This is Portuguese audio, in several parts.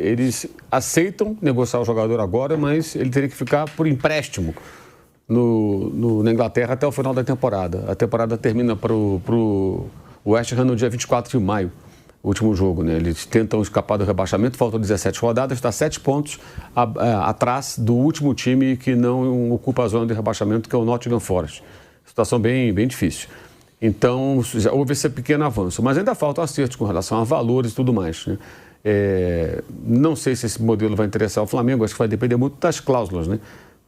eles aceitam negociar o jogador agora, mas ele teria que ficar por empréstimo na Inglaterra até o final da temporada. A temporada termina para o West Ham no dia 24 de maio, o último jogo, né? Eles tentam escapar do rebaixamento, faltam 17 rodadas, está 7 pontos atrás do último time que não ocupa a zona de rebaixamento, que é o Nottingham Forest. Situação bem difícil. Então, já houve esse pequeno avanço, mas ainda falta acertos com relação a valores e tudo mais, né? Não sei se esse modelo vai interessar o Flamengo, acho que vai depender muito das cláusulas, né?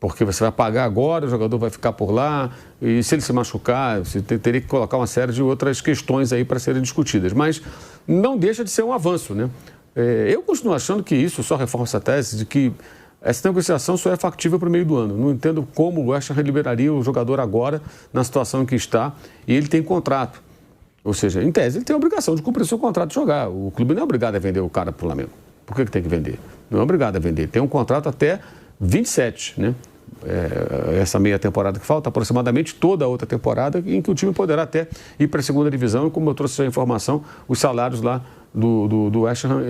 Porque você vai pagar agora, o jogador vai ficar por lá, e se ele se machucar, você teria que colocar uma série de outras questões aí para serem discutidas. Mas não deixa de ser um avanço, né? Eu continuo achando que isso só reforça a tese de que essa negociação só é factível para o meio do ano. Não entendo como o West Ham liberaria o jogador agora, na situação em que está, e ele tem contrato. Ou seja, em tese, ele tem a obrigação de cumprir seu contrato de jogar. O clube não é obrigado a vender o cara para o Flamengo. Por que tem que vender? Não é obrigado a vender. Tem um contrato até 27, né? Essa meia temporada que falta, aproximadamente toda a outra temporada, em que o time poderá até ir para a segunda divisão. E como eu trouxe a informação, os salários lá do West Ham,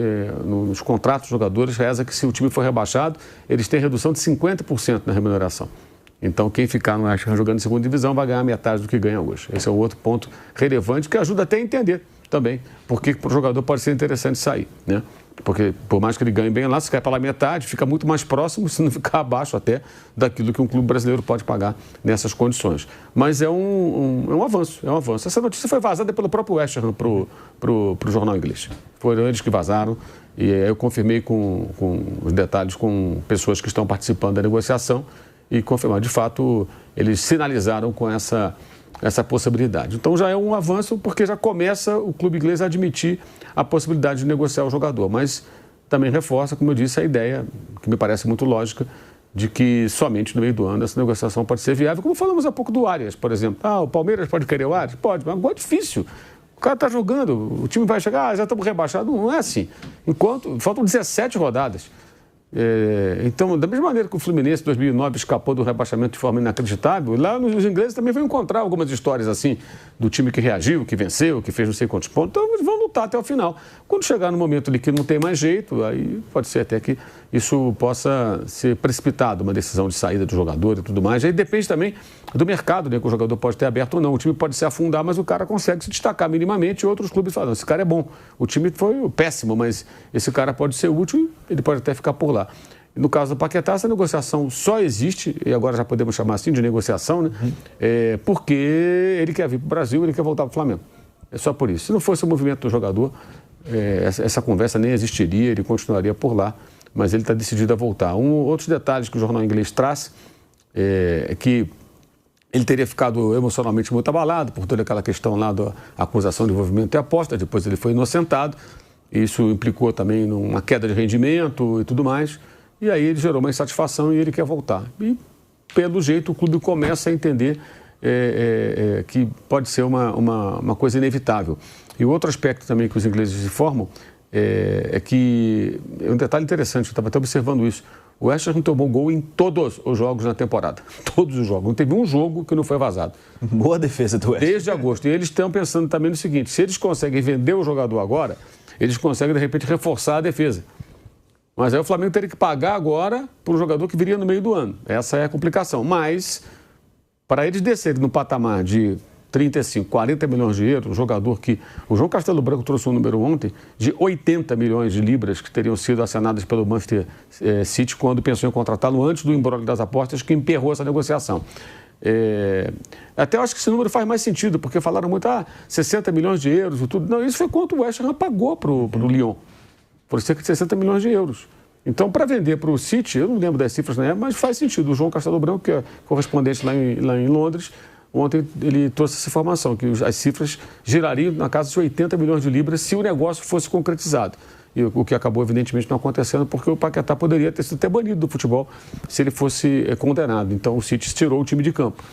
nos contratos dos jogadores, reza que se o time for rebaixado, eles têm redução de 50% na remuneração. Então, quem ficar no West Ham jogando em segunda divisão vai ganhar metade do que ganha hoje. Esse é um outro ponto relevante que ajuda até a entender também porque para o jogador pode ser interessante sair, né? Porque, por mais que ele ganhe bem lá, se cai pela metade, fica muito mais próximo, se não ficar abaixo até daquilo que um clube brasileiro pode pagar nessas condições. Mas é um avanço, é um avanço. Essa notícia foi vazada pelo próprio West Ham para o jornal inglês. Foram eles que vazaram e eu confirmei com os detalhes com pessoas que estão participando da negociação e confirmar. De fato, eles sinalizaram com essa possibilidade. Então já é um avanço porque já começa o clube inglês a admitir a possibilidade de negociar o jogador, mas também reforça, como eu disse, a ideia, que me parece muito lógica, de que somente no meio do ano essa negociação pode ser viável, como falamos há pouco do Arias, por exemplo. O Palmeiras pode querer o Arias? Pode, mas agora é difícil. O cara está jogando, o time vai chegar, já estamos rebaixados. Não é assim. Faltam 17 rodadas. Então, da mesma maneira que o Fluminense em 2009 escapou do rebaixamento de forma inacreditável, lá os ingleses também vão encontrar algumas histórias assim, do time que reagiu, que venceu, que fez não sei quantos pontos, então eles vão lutar até o final. Quando chegar no momento ali que não tem mais jeito, aí pode ser até que isso possa ser precipitado, uma decisão de saída do jogador e tudo mais. Aí depende também do mercado, né, que o jogador pode ter aberto ou não. O time pode se afundar, mas o cara consegue se destacar minimamente e outros clubes falam, esse cara é bom. O time foi péssimo, mas esse cara pode ser útil e ele pode até ficar por lá. No caso do Paquetá, essa negociação só existe, e agora já podemos chamar assim de negociação, né? Porque ele quer vir para o Brasil, ele quer voltar para o Flamengo. É só por isso. Se não fosse o movimento do jogador, essa conversa nem existiria, ele continuaria por lá, mas ele está decidido a voltar. Outros detalhes que o jornal inglês traz é que ele teria ficado emocionalmente muito abalado por toda aquela questão lá da acusação de envolvimento e aposta, depois ele foi inocentado, isso implicou também numa queda de rendimento e tudo mais. E aí ele gerou uma insatisfação e ele quer voltar. E, pelo jeito, o clube começa a entender que pode ser uma coisa inevitável. E o outro aspecto também que os ingleses informam é que, é um detalhe interessante, eu estava até observando isso, o West Ham tomou gol em todos os jogos na temporada. Todos os jogos. Não teve um jogo que não foi vazado. Boa defesa do West Ham. Desde agosto. E eles estão pensando também no seguinte, se eles conseguem vender o jogador agora, eles conseguem, de repente, reforçar a defesa. Mas aí o Flamengo teria que pagar agora para um jogador que viria no meio do ano. Essa é a complicação. Mas, para eles descerem no patamar de 35, 40 milhões de euros, um jogador que... O João Castelo Branco trouxe um número ontem de 80 milhões de libras que teriam sido assinadas pelo Manchester City quando pensou em contratá-lo antes do imbróglio das apostas que emperrou essa negociação. Até eu acho que esse número faz mais sentido, porque falaram muito, 60 milhões de euros e tudo. Não, isso foi quanto o West Ham pagou para o Lyon. Por cerca de 60 milhões de euros. Então, para vender para o City, eu não lembro das cifras na época, mas faz sentido. O João Castelo Branco, que é correspondente lá em Londres, ontem ele trouxe essa informação, que as cifras girariam na casa de 80 milhões de libras se o negócio fosse concretizado. E o que acabou, evidentemente, não acontecendo, porque o Paquetá poderia ter sido até banido do futebol se ele fosse condenado. Então, o City tirou o time de campo.